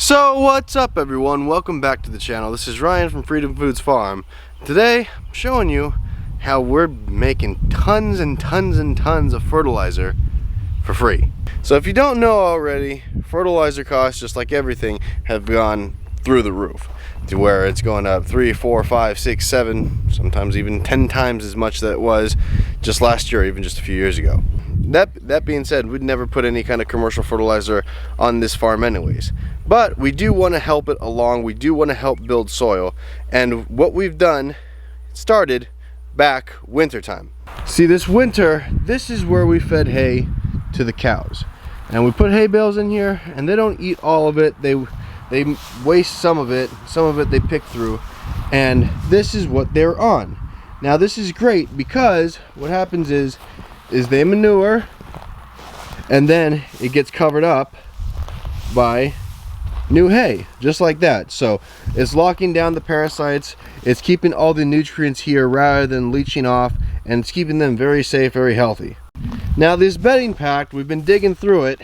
So what's up everyone, welcome back to the channel. This is Ryan from Freedom Foods Farm. Today I'm showing you how we're making tons and tons and tons of fertilizer for free. So if you don't know already, fertilizer costs, just like everything, have gone through the roof, to where it's going up 3, 4, 5, 6, 7, sometimes even 10 times as much that it was just last year, even just a few years ago. That being said, we'd never put any kind of commercial fertilizer on this farm anyways. But we do want to help it along. We do want to help build soil. And what we've done started back wintertime. See, this winter, this is where we fed hay to the cows. And we put hay bales in here, and they don't eat all of it. They waste some of it they pick through. And this is what they're on. Now this is great because what happens is they manure, and then it gets covered up by new hay, just like that. So it's locking down the parasites, it's keeping all the nutrients here rather than leaching off, and it's keeping them very safe, very healthy. Now this bedding pack, we've been digging through it,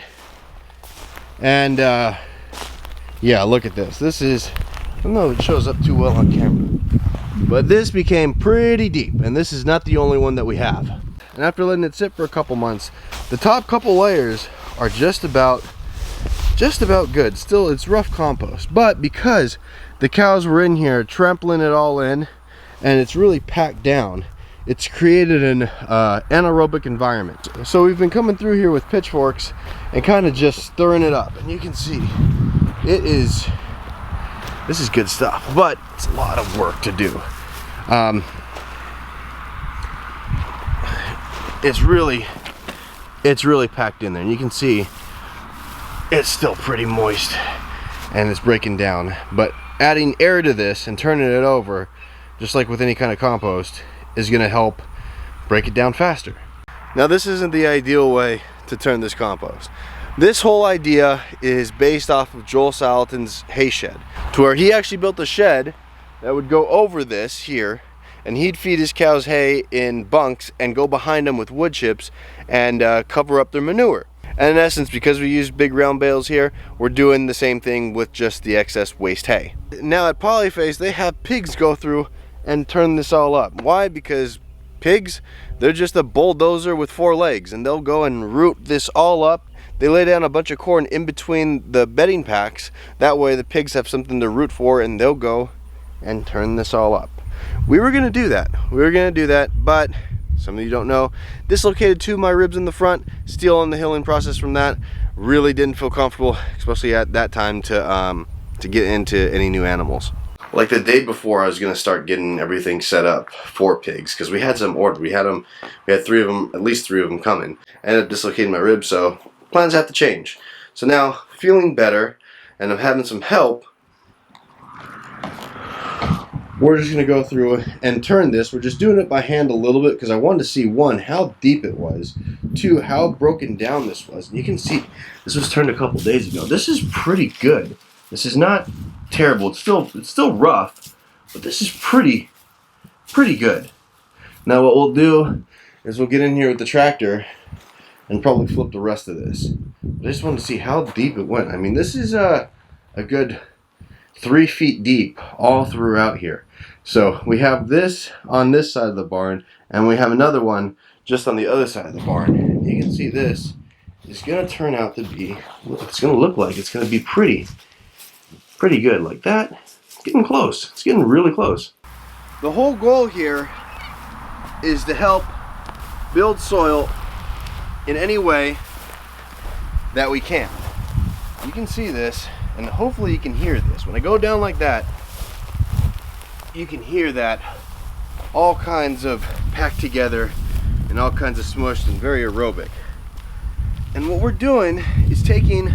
and yeah, look at this. This is, I don't know if it shows up too well on camera, but this became pretty deep, and this is not the only one that we have. And after letting it sit for a couple months, the top couple layers are just about good. Still, it's rough compost, but because the cows were in here trampling it all in and it's really packed down, it's created an anaerobic environment. So we've been coming through here with pitchforks and kind of just stirring it up, and you can see this is good stuff, but it's a lot of work to do. It's really packed in there, and you can see it's still pretty moist and it's breaking down. But adding air to this and turning it over, just like with any kind of compost, is going to help break it down faster. Now this isn't the ideal way to turn this compost. This whole idea is based off of Joel Salatin's hay shed, to where he actually built a shed that would go over this here, and he'd feed his cows hay in bunks and go behind them with wood chips and cover up their manure. And in essence, because we use big round bales here, we're doing the same thing with just the excess waste hay. Now at Polyface, they have pigs go through and turn this all up. Why? Because pigs, they're just a bulldozer with 4 legs, and they'll go and root this all up. They lay down a bunch of corn in between the bedding packs. That way the pigs have something to root for, and they'll go and turn this all up. We were going to do that, but some of you don't know, dislocated 2 of my ribs in the front, still on the healing process from that. Really didn't feel comfortable, especially at that time, to get into any new animals. Like the day before, I was going to start getting everything set up for pigs, because we had some ordered. We had 3 of them, at least 3 of them coming. I ended up dislocating my ribs, so plans have to change. So now, feeling better, and I'm having some help, we're just going to go through and turn this. We're just doing it by hand a little bit because I wanted to see, 1, how deep it was, 2, how broken down this was. And you can see this was turned a couple days ago. This is pretty good. This is not terrible. It's still rough, but this is pretty good. Now what we'll do is we'll get in here with the tractor and probably flip the rest of this. But I just wanted to see how deep it went. I mean, this is a good 3 feet deep all throughout here. So we have this on this side of the barn, and we have another one just on the other side of the barn. And you can see this is going to turn out to be, it's going to look like it's going to be pretty good. Like that, it's getting close. It's getting really close. The whole goal here is to help build soil in any way that we can. You can see this, and hopefully you can hear this. When I go down like that, you can hear that all kinds of packed together and all kinds of smushed and very aerobic. And what we're doing is taking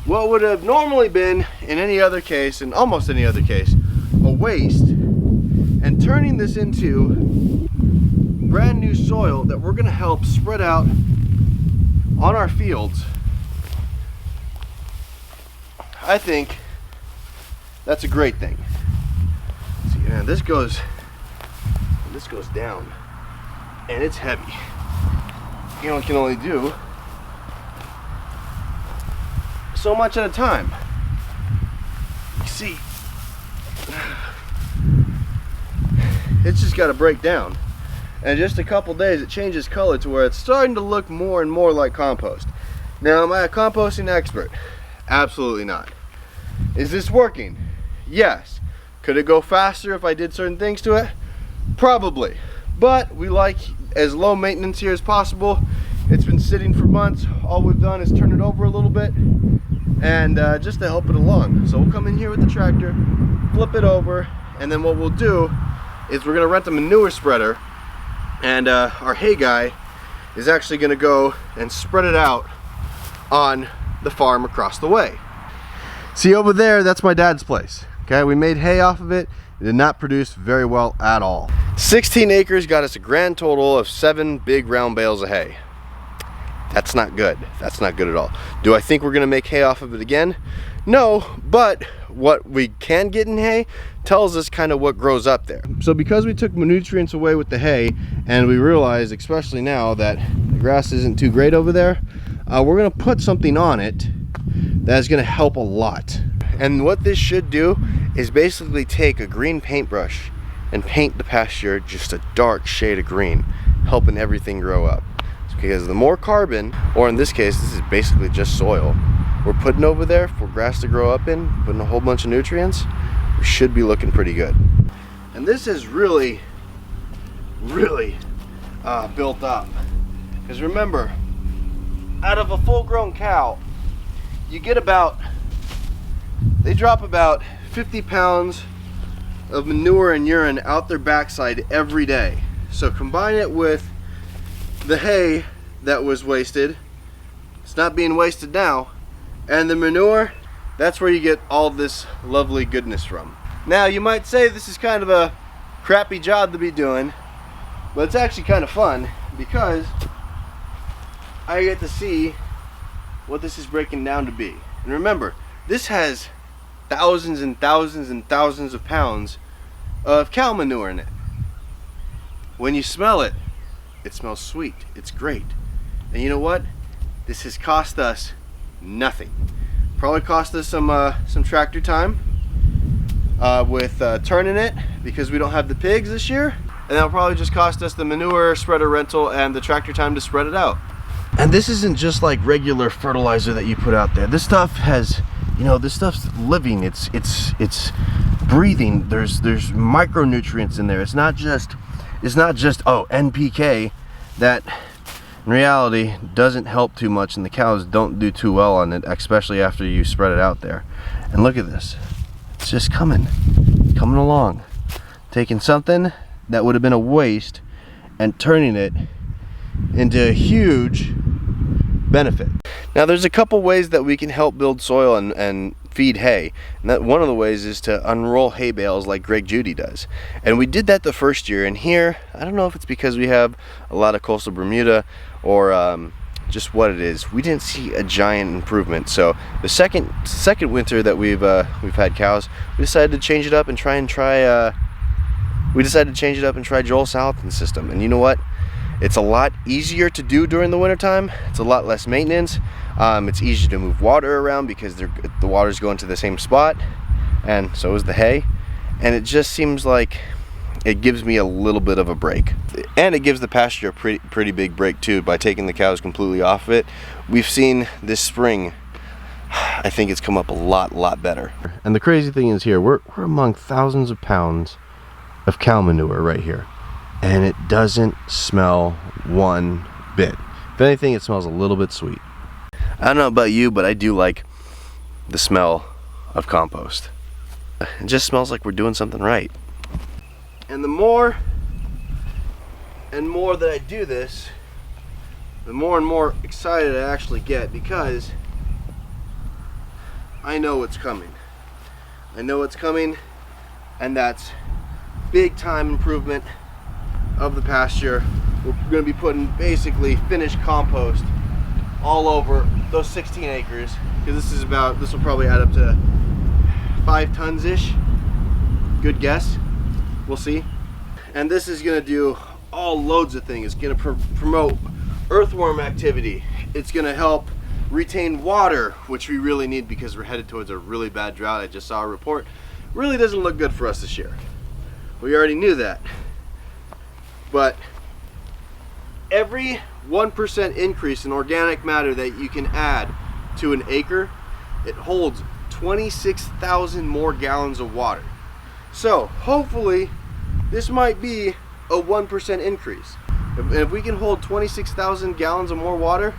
what would have normally been, in any other case, in almost any other case, a waste, and turning this into brand new soil that we're going to help spread out on our fields. I think that's a great thing. See, man, this goes down, and it's heavy. You know, it can only do so much at a time. You see, it's just got to break down. And in just a couple days, it changes color to where it's starting to look more and more like compost. Now, am I a composting expert? Absolutely not. Is this working? Yes. Could it go faster if I did certain things to it? Probably. But we like as low maintenance here as possible. It's been sitting for months. All we've done is turn it over a little bit and just to help it along. So we'll come in here with the tractor, flip it over, and then what we'll do is we're gonna rent a manure spreader, and our hay guy is actually gonna go and spread it out on the farm across the way. See over there, that's my dad's place. Okay, we made hay off of it. It did not produce very well at all. 16 acres got us a grand total of 7 big round bales of hay. That's not good. That's not good at all. Do I think we're gonna make hay off of it again? No, but what we can get in hay tells us kind of what grows up there. So because we took nutrients away with the hay, and we realized, especially now, that the grass isn't too great over there, we're gonna put something on it that's gonna help a lot. And what this should do is basically take a green paintbrush and paint the pasture just a dark shade of green, helping everything grow up. Because the more carbon, or in this case, this is basically just soil, we're putting over there for grass to grow up in, putting a whole bunch of nutrients, we should be looking pretty good. And this is really built up. Because remember, out of a full-grown cow, you get they drop about 50 pounds of manure and urine out their backside every day. So combine it with the hay that was wasted, it's not being wasted now, and the manure, that's where you get all this lovely goodness from. Now you might say this is kind of a crappy job to be doing, but it's actually kind of fun because I get to see what this is breaking down to be. And remember, this has thousands and thousands and thousands of pounds of cow manure in it. When you smell it, it smells sweet. It's great. And you know what? This has cost us nothing. Probably cost us some tractor time with turning it because we don't have the pigs this year. And that'll probably just cost us the manure spreader rental and the tractor time to spread it out. And this isn't just like regular fertilizer that you put out there. This stuff has, you know, this stuff's living. It's breathing. There's micronutrients in there. It's not just oh, NPK that in reality doesn't help too much, and the cows don't do too well on it, especially after you spread it out there. And look at this. It's just coming along. Taking something that would have been a waste and turning it into a huge benefit. Now there's a couple ways that we can help build soil and feed hay, and that one of the ways is to unroll hay bales like Greg Judy does. And we did that the first year, and here, I don't know if it's because we have a lot of coastal Bermuda or just what it is, we didn't see a giant improvement. So the second winter that we've had cows, we decided to change it up and try Joel Salatin's system. And you know what? It's a lot easier to do during the wintertime. It's a lot less maintenance. It's easier to move water around because the water's going to the same spot, and so is the hay. And it just seems like it gives me a little bit of a break. And it gives the pasture a pretty big break too by taking the cows completely off of it. We've seen this spring, I think it's come up a lot better. And the crazy thing is here, we're among thousands of pounds of cow manure right here. And it doesn't smell one bit. If anything, it smells a little bit sweet. I don't know about you, but I do like the smell of compost. It just smells like we're doing something right. And the more and more that I do this, the more and more excited I actually get, because I know it's coming. I know it's coming, and that's big time improvement of the pasture. We're going to be putting basically finished compost all over those 16 acres, because this will probably add up to 5 tons ish. Good guess. We'll see. And this is going to do all loads of things. It's going to promote earthworm activity. It's going to help retain water, which we really need because we're headed towards a really bad drought. I just saw a report. Really doesn't look good for us this year. We already knew that. But every 1% increase in organic matter that you can add to an acre, it holds 26,000 more gallons of water. So hopefully this might be a 1% increase. If we can hold 26,000 gallons of more water,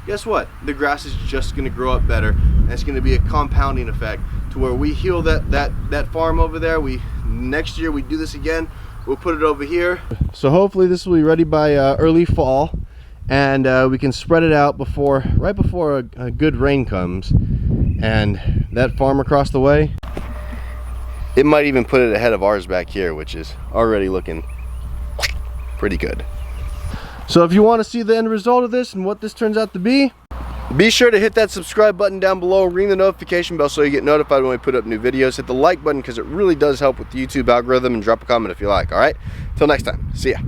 guess what? The grass is just going to grow up better, and it's going to be a compounding effect to where we heal that farm over there. Next year we do this again, we'll put it over here. So hopefully this will be ready by early fall, and we can spread it out right before a good rain comes. And that farm across the way, it might even put it ahead of ours back here, which is already looking pretty good. So if you want to see the end result of this and what this turns out to be sure to hit that subscribe button down below, ring the notification bell so you get notified when we put up new videos. Hit the like button because it really does help with the YouTube algorithm, and drop a comment if you like. All right, till next time, see ya.